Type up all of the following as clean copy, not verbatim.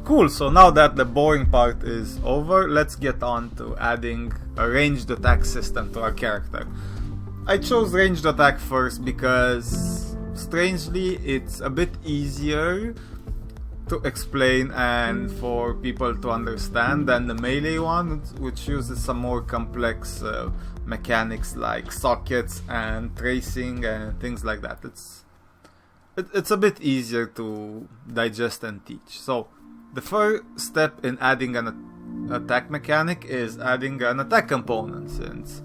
Cool, so now that the boring part is over, let's get on to adding a ranged attack system to our character. I chose ranged attack first because, strangely, it's a bit easier to explain and for people to understand than the melee one, which uses some more complex mechanics like sockets and tracing and things like that. It's a bit easier to digest and teach. So the first step in adding an attack mechanic is adding an attack component, since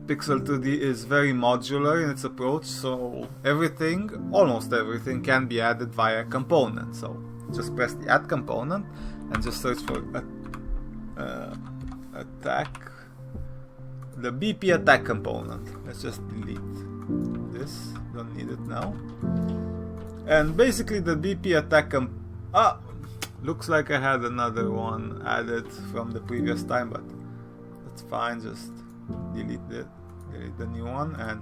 Pixel 2D is very modular in its approach, so almost everything can be added via component. So just press the add component and just search for attack, the BP attack component. Let's just delete this, don't need it now. And basically the BP attack looks like I had another one added from the previous time, but that's fine, just delete the new one, and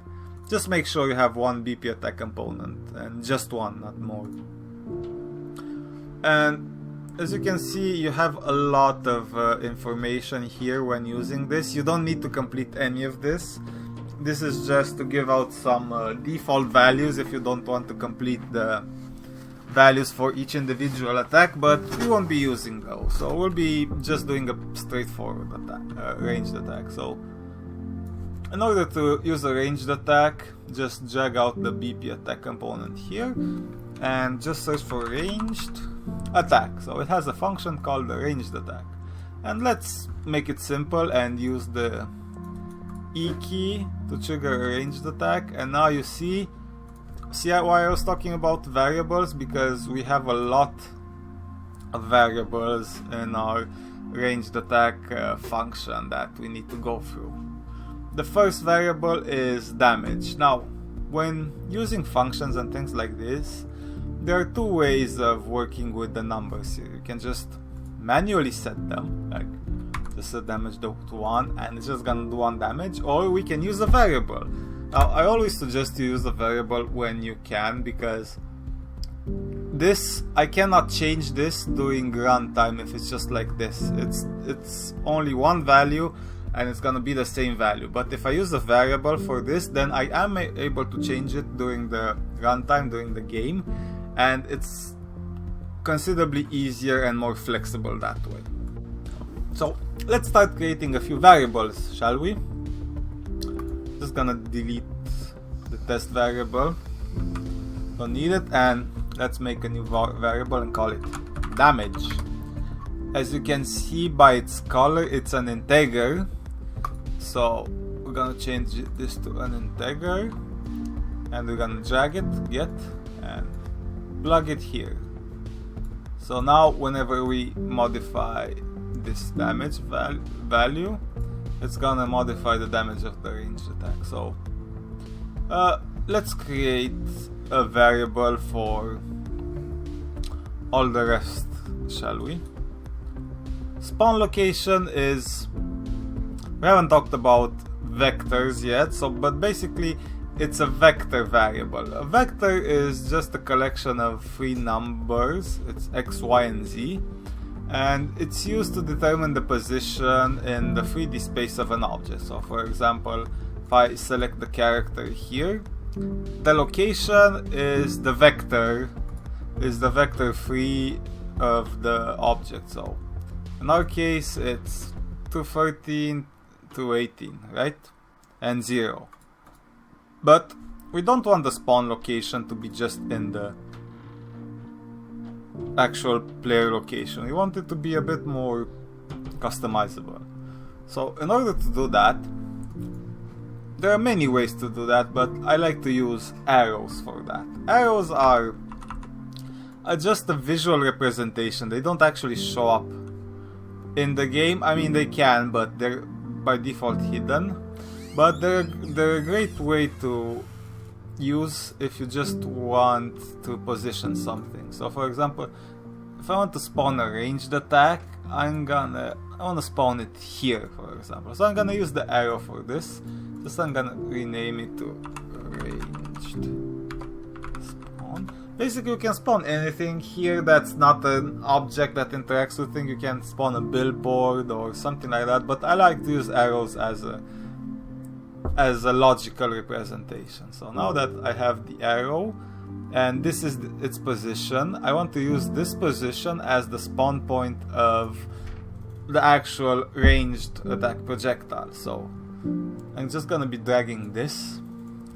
just make sure you have one BP attack component, and just one, not more. And as you can see, you have a lot of information here when using this. You don't need to complete any of this. This is just to give out some default values if you don't want to complete the values for each individual attack, but we won't be using those, so we'll be just doing a straightforward attack, ranged attack. So in order to use a ranged attack, just drag out the BP attack component here and just search for ranged attack. So it has a function called the ranged attack, and let's make it simple and use the E key to trigger a ranged attack. And now you see why I was talking about variables, because we have a lot of variables in our ranged attack function that we need to go through. The first variable is damage. Now, when using functions and things like this, there are two ways of working with the numbers here. You can just manually set them, like just set damage to 1 and it's just gonna do 1 damage, or we can use a variable. Now, I always suggest you use a variable when you can, because this, I cannot change this during runtime if it's just like this. It's only one value and it's gonna be the same value. But if I use a variable for this, then I am able to change it during the runtime, during the game, and it's considerably easier and more flexible that way. So let's start creating a few variables, shall we? Just gonna delete the test variable, don't need it, and let's make a new variable and call it damage. As you can see by its color, it's an integer, so we're gonna change this to an integer and we're gonna drag it, get, and plug it here. So now whenever we modify this damage value, it's gonna modify the damage of the ranged attack. So let's create a variable for all the rest, shall we? Spawn location is, we haven't talked about vectors yet, but basically it's a vector variable. A vector is just a collection of 3 numbers, it's x, y, and z, and it's used to determine the position in the 3D space of an object. So for example, if I select the character here, the location is the vector 3 of the object. So in our case it's 213, 218, right? And 0. But we don't want the spawn location to be just in the actual player location. We want it to be a bit more customizable. So in order to do that, there are many ways to do that, but I like to use arrows for that. Arrows are just a visual representation. They don't actually show up in the game. I mean, they can, but they're by default hidden. But they're a great way to use if you just want to position something. So for example, if I want to spawn a ranged attack, I want to spawn it here, for example. So I'm gonna use the arrow for this. Just I'm gonna rename it to ranged spawn. basically you can spawn anything here that's not an object that interacts with things. You can spawn a billboard or something like that, but I like to use arrows as a logical representation. So now that I have the arrow and this is its position, I want to use this position as the spawn point of the actual ranged attack projectile. So I'm just gonna be dragging this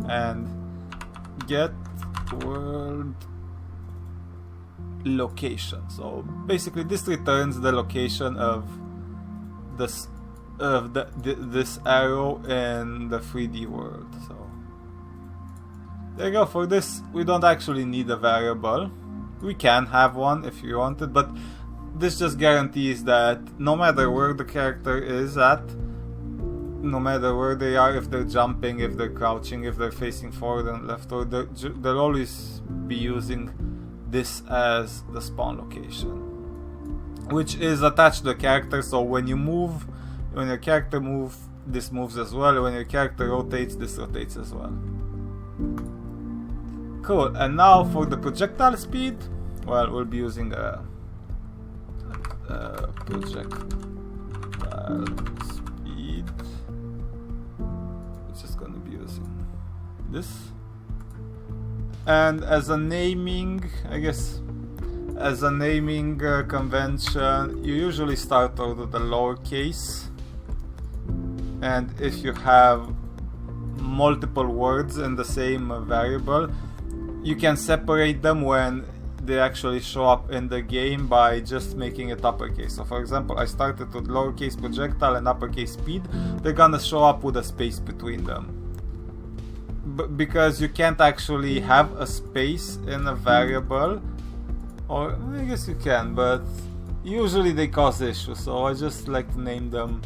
and get world location. So basically this returns the location of this this arrow in the 3D world. So there you go. For this we don't actually need a variable. We can have one if you wanted, but this just guarantees that no matter where the character is at, no matter where they are, if they're jumping, if they're crouching, if they're facing forward and leftward, they'll always be using this as the spawn location, which is attached to the character. So when you move, when your character moves, this moves as well. When your character rotates, this rotates as well. Cool. And now for the projectile speed, well, we'll be using a projectile speed. We're just gonna be using this. And as a naming, I guess, as a naming convention, you usually start out with a lowercase. And if you have multiple words in the same variable, you can separate them when they actually show up in the game by just making it uppercase. So for example, I started with lowercase projectile and uppercase speed. They're gonna show up with a space between them. Because you can't actually have a space in a variable, or I guess you can, but usually they cause issues, so I just like to name them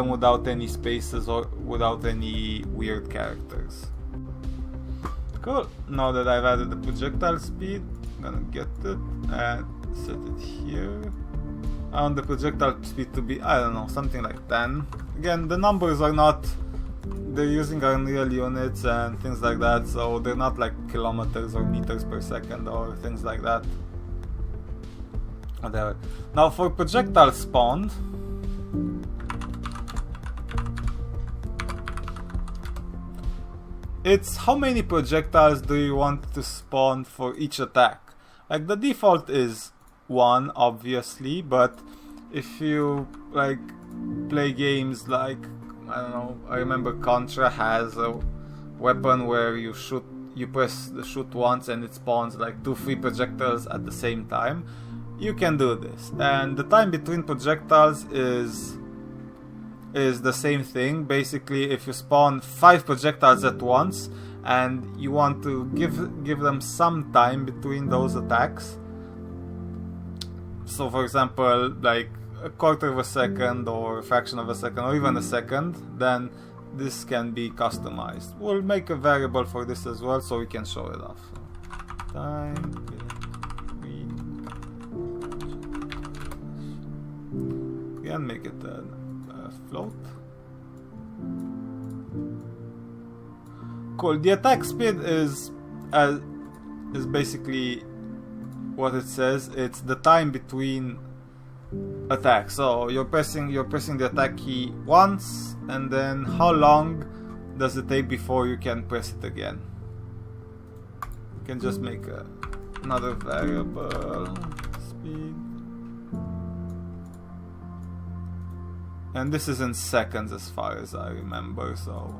without any spaces or without any weird characters. Cool. Now that I've added the projectile speed, I'm gonna get it and set it here. I want the projectile speed to be, I don't know, something like 10. Again, the numbers are not, they're using Unreal units and things like that, so they're not like kilometers or meters per second or things like that. Whatever. Now for projectile spawned, it's how many projectiles do you want to spawn for each attack. Like the default is 1, obviously, but if you like play games like, I don't know, I remember Contra has a weapon where you press the shoot once and it spawns like 2-3 projectiles at the same time. You can do this, and the time between projectiles is the same thing. Basically, if you spawn 5 projectiles at once and you want to give them some time between those attacks, so for example like a quarter of a second or a fraction of a second or even a second, then this can be customized. We'll make a variable for this as well so we can show it off. Time between, and make it a float. Cool. The attack speed is basically what it says. It's the time between attacks. So you're pressing the attack key once, and then how long does it take before you can press it again? You can just make another variable speed. And this is in seconds as far as I remember, so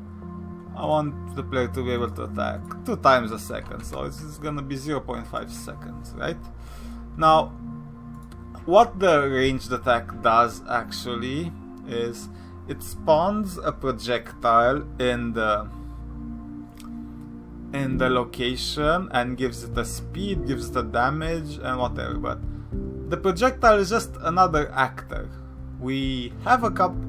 I want the player to be able to attack 2 times a second, so it's gonna be 0.5 seconds, right? Now, what the ranged attack does actually is it spawns a projectile in the location and gives it a speed, gives it a damage and whatever, but the projectile is just another actor. We have a couple,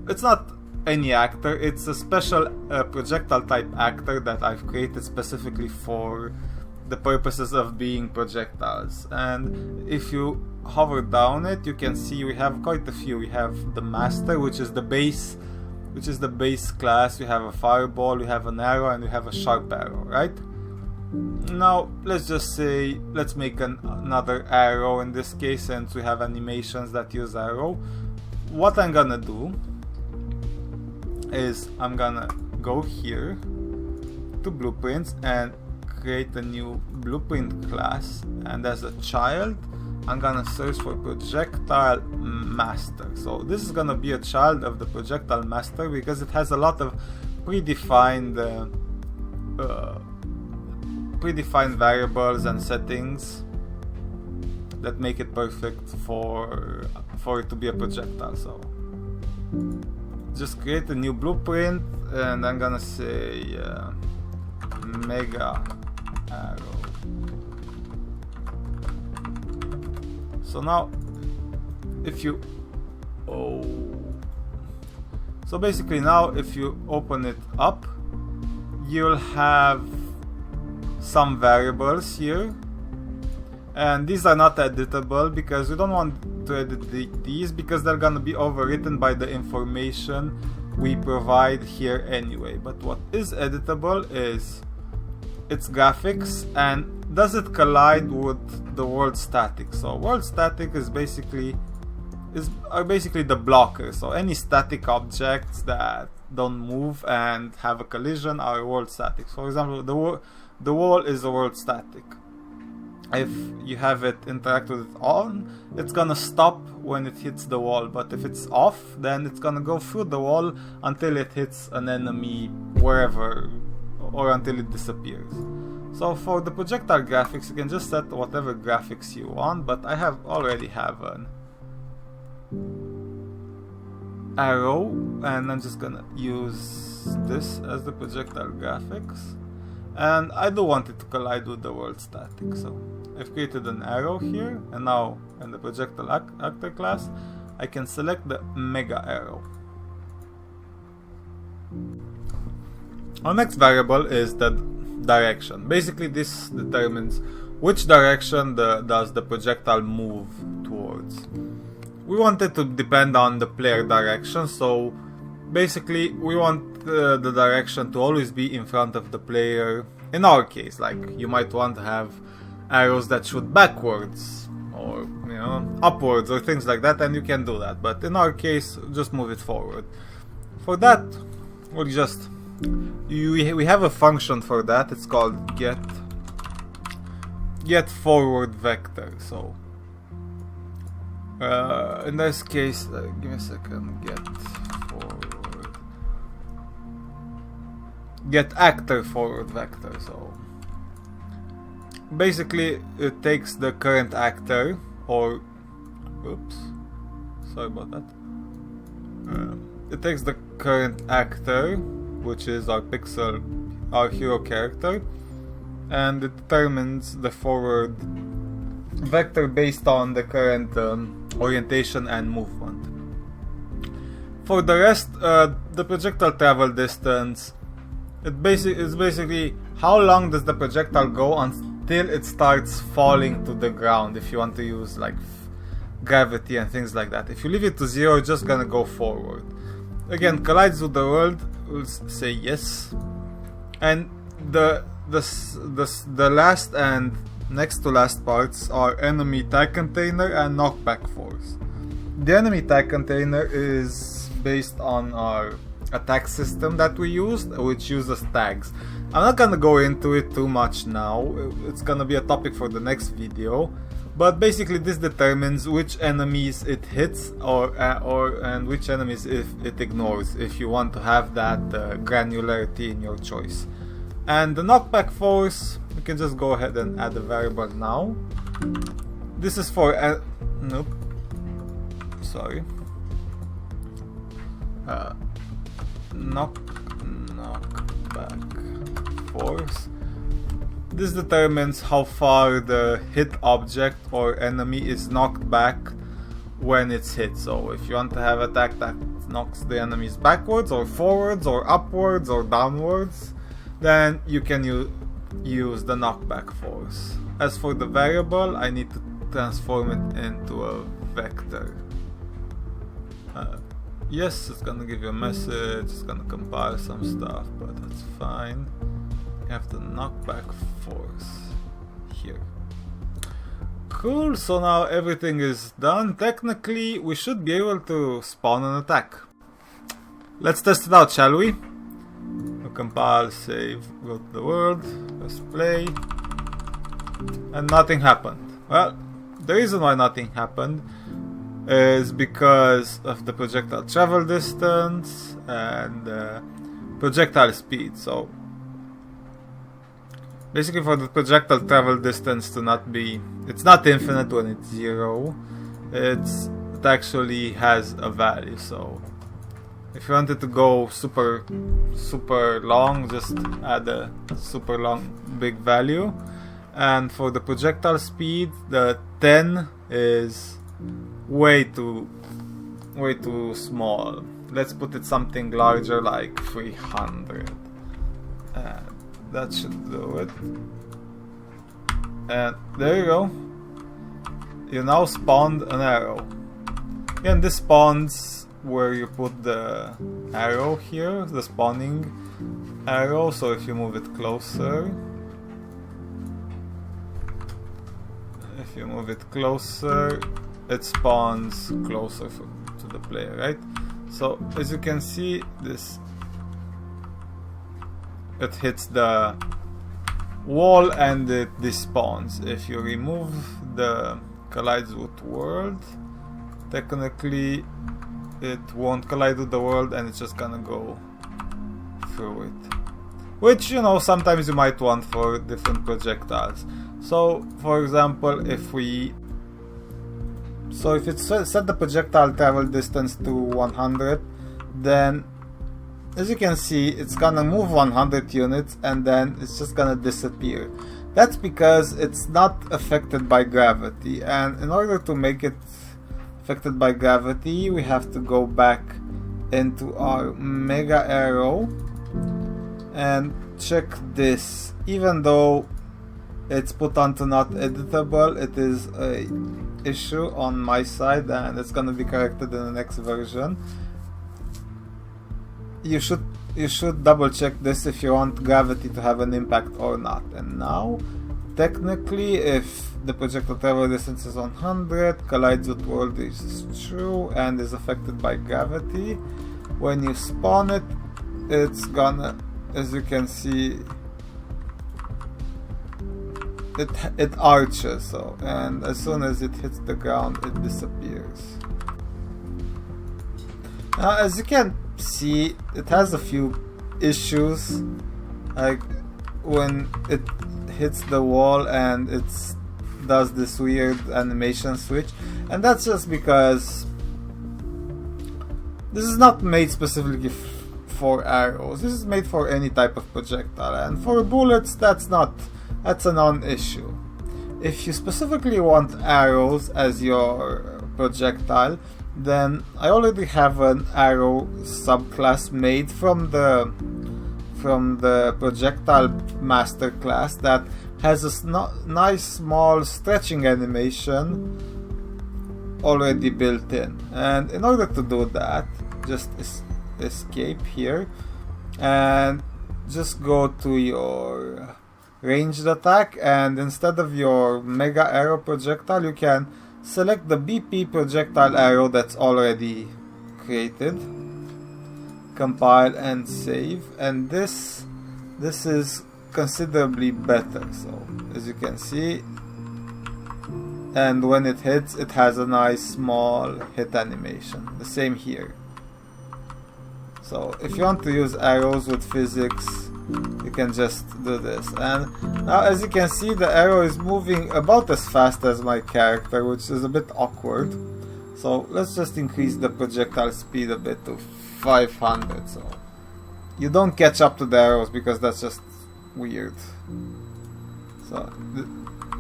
it's not any actor, it's a special projectile type actor that I've created specifically for the purposes of being projectiles. And if you hover down it, you can see we have quite a few. We have the master, which is the base which is the base class. You have a fireball, you have an arrow, and you have a sharp arrow, right? Now let's just say, let's make another arrow in this case, since we have animations that use arrow. What I'm gonna do is I'm gonna go here to blueprints and create a new blueprint class, and as a child I'm gonna search for projectile master. So this is gonna be a child of the projectile master because it has a lot of predefined variables and settings that make it perfect for it to be a projectile. So just create a new blueprint, and I'm gonna say mega arrow. So now if you so basically now if you open it up, you'll have some variables here, and these are not editable because we don't want to edit these because they're gonna be overwritten by the information we provide here anyway. But what is editable is its graphics, and does it collide with the world static. So world static is basically are basically the blockers. So any static objects that don't move and have a collision are world static. For example, the wall is a world static. If you have it interact with it on, it's gonna stop when it hits the wall, but if it's off, then it's gonna go through the wall until it hits an enemy wherever, or until it disappears. So for the projectile graphics, you can just set whatever graphics you want, but I already have an arrow, and I'm just gonna use this as the projectile graphics, and I do want it to collide with the world static. So I've created an arrow here, and now in the projectile actor class I can select the mega arrow. Our next variable is the direction. Basically this determines which direction does the projectile move towards. We want it to depend on the player direction, so basically we want the direction to always be in front of the player. In our case, like, you might want to have arrows that shoot backwards or, you know, upwards or things like that, and you can do that, but in our case just move it forward. For that we'll just we have a function for that. It's called get forward vector. So in this case, give me a second, get actor forward vector. So basically it takes the current actor, or oops, sorry about that, it takes the current actor, which is our hero character, and it determines the forward vector based on the current orientation and movement. For the rest, the projectile travel distance, is basically how long does the projectile go until it starts falling to the ground, if you want to use like gravity and things like that. If you leave it to 0, it's just gonna go forward. Again, collides with the world, we'll say yes. And the last and next to last parts are enemy tag container and knockback force. The enemy tag container is based on our attack system that we used, which uses tags. I'm not gonna go into it too much now, it's gonna be a topic for the next video, but basically this determines which enemies it hits and which enemies it ignores, if you want to have that granularity in your choice. And the knockback force, we can just go ahead and add a variable now. This is for nope, sorry, knockback force. This determines how far the hit object or enemy is knocked back when it's hit. So if you want to have attack that knocks the enemies backwards or forwards or upwards or downwards, then you can use the knockback force. As for the variable, I need to transform it into a vector. Yes, it's gonna give you a message, it's gonna compile some stuff, but that's fine. You have the knockback force here. Cool, so now everything is done. Technically, we should be able to spawn an attack. Let's test it out, shall we? We'll compile, save, go to the world, press play, and nothing happened. Well, the reason why nothing happened is because of the projectile travel distance and projectile speed. So basically, for the projectile travel distance to not be, it's not infinite when it's 0. It actually has a value. So if you want it to go super long, just add a super long big value. And for the projectile speed, the 10 is way too small. Let's put it something larger, like 300. And that should do it. And there you go. You now spawned an arrow. And this spawns where you put the arrow here, the spawning arrow. So if you move it closer, it spawns closer to the player, right? So as you can see, it hits the wall and it despawns. If you remove the collides with world, technically it won't collide with the world and it's just gonna go through it, which, you know, sometimes you might want for different projectiles. So for example, if it set the projectile travel distance to 100, then as you can see, it's gonna move 100 units and then it's just gonna disappear. That's because it's not affected by gravity, and in order to make it affected by gravity, we have to go back into our mega arrow and check this. Even though it's put onto not editable, it is a issue on my side and it's gonna be corrected in the next version. You should double check this if you want gravity to have an impact or not. And now, technically, if the projectile travel distance is 100, collides with world is true, and is affected by gravity, when you spawn it, it's gonna, as you can see, it arches, so, and as soon as it hits the ground, it disappears. Now, as you can see, it has a few issues, like when it hits the wall and it does this weird animation switch, and that's just because this is not made specifically for arrows. This is made for any type of projectile, and for bullets, that's a non-issue. If you specifically want arrows as your projectile, then I already have an arrow subclass made from the projectile master class that has a nice small stretching animation already built in. And in order to do that, just escape here and just go to your ranged attack, and instead of your mega arrow projectile, you can select the BP projectile arrow that's already created, compile and save, and this is considerably better. So as you can see, and when it hits, it has a nice small hit animation. The same here. So if you want to use arrows with physics, you can just do this. And now, as you can see, the arrow is moving about as fast as my character, which is a bit awkward. So let's just increase the projectile speed a bit to 500, so you don't catch up to the arrows, because that's just weird. So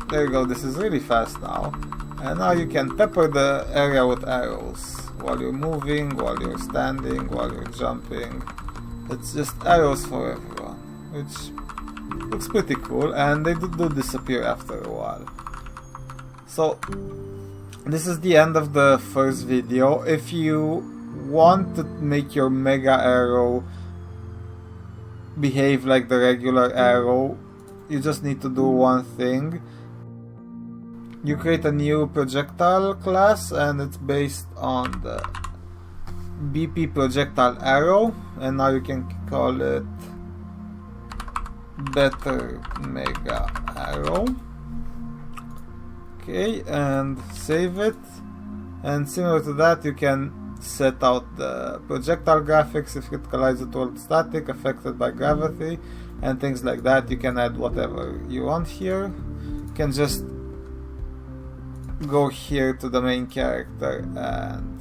there you go, this is really fast now. And now you can pepper the area with arrows while you're moving, while you're standing, while you're jumping. It's just arrows for everyone, which looks pretty cool, and they do disappear after a while. So this is the end of the first video. If you want to make your mega arrow behave like the regular arrow, you just need to do one thing. You create a new projectile class, and it's based on the BP projectile arrow, and now you can call it better mega arrow. Okay, and save it. And similar to that, you can set out the projectile graphics. If it collides toward static, affected by gravity, and things like that. You can add whatever you want here. You can just go here to the main character and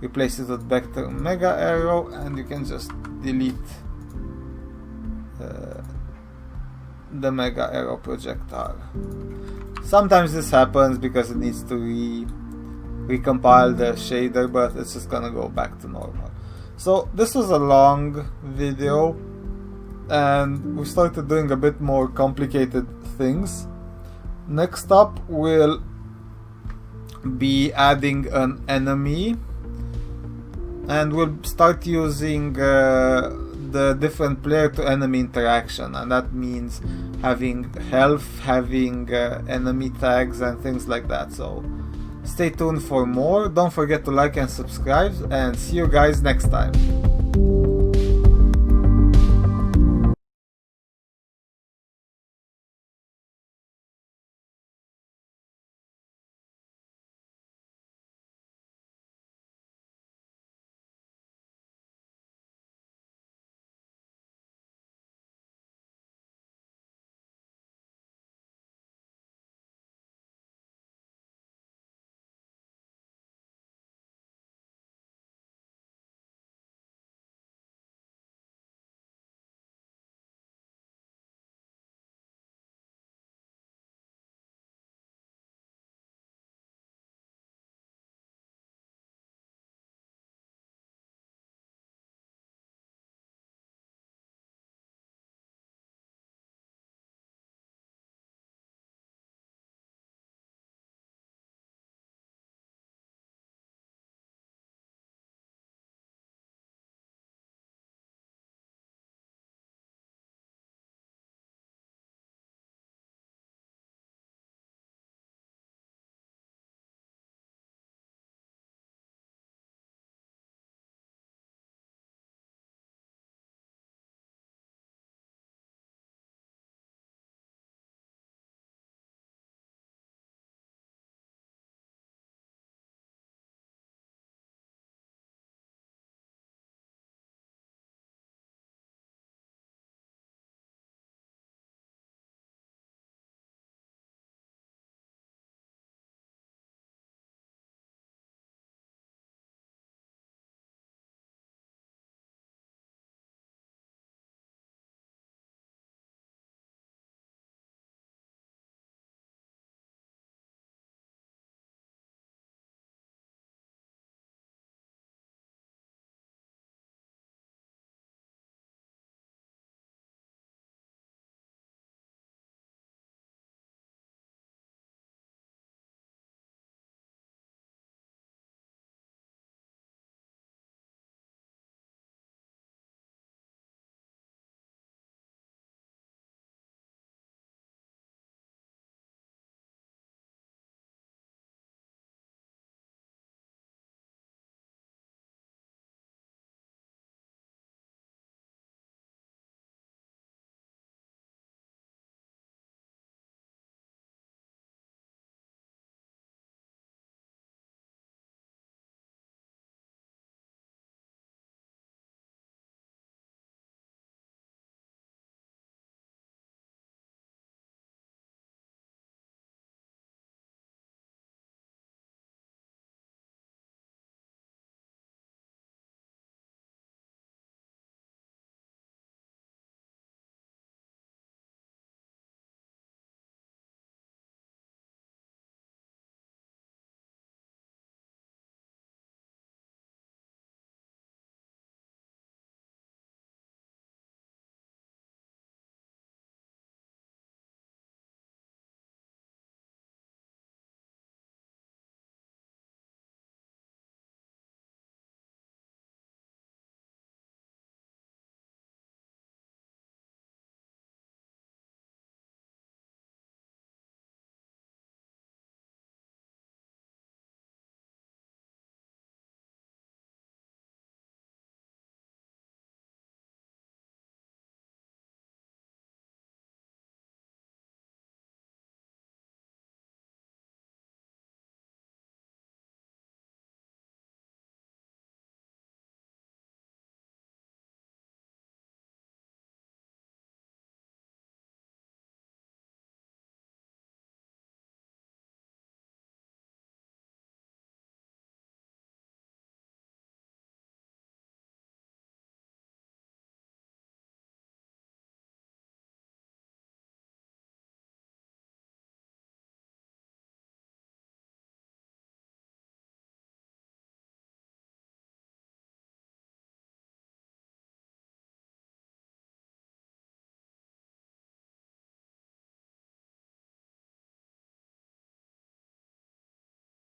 replace it with vector mega arrow, and you can just delete the mega arrow projectile. Sometimes this happens because it needs to recompile the shader, but it's just gonna go back to normal. So this was a long video, and we started doing a bit more complicated things. Next up we'll be adding an enemy, and we'll start using the different player to enemy interaction, and that means having health, having enemy tags and things like that. So stay tuned for more. Don't forget to like and subscribe, and see you guys next time.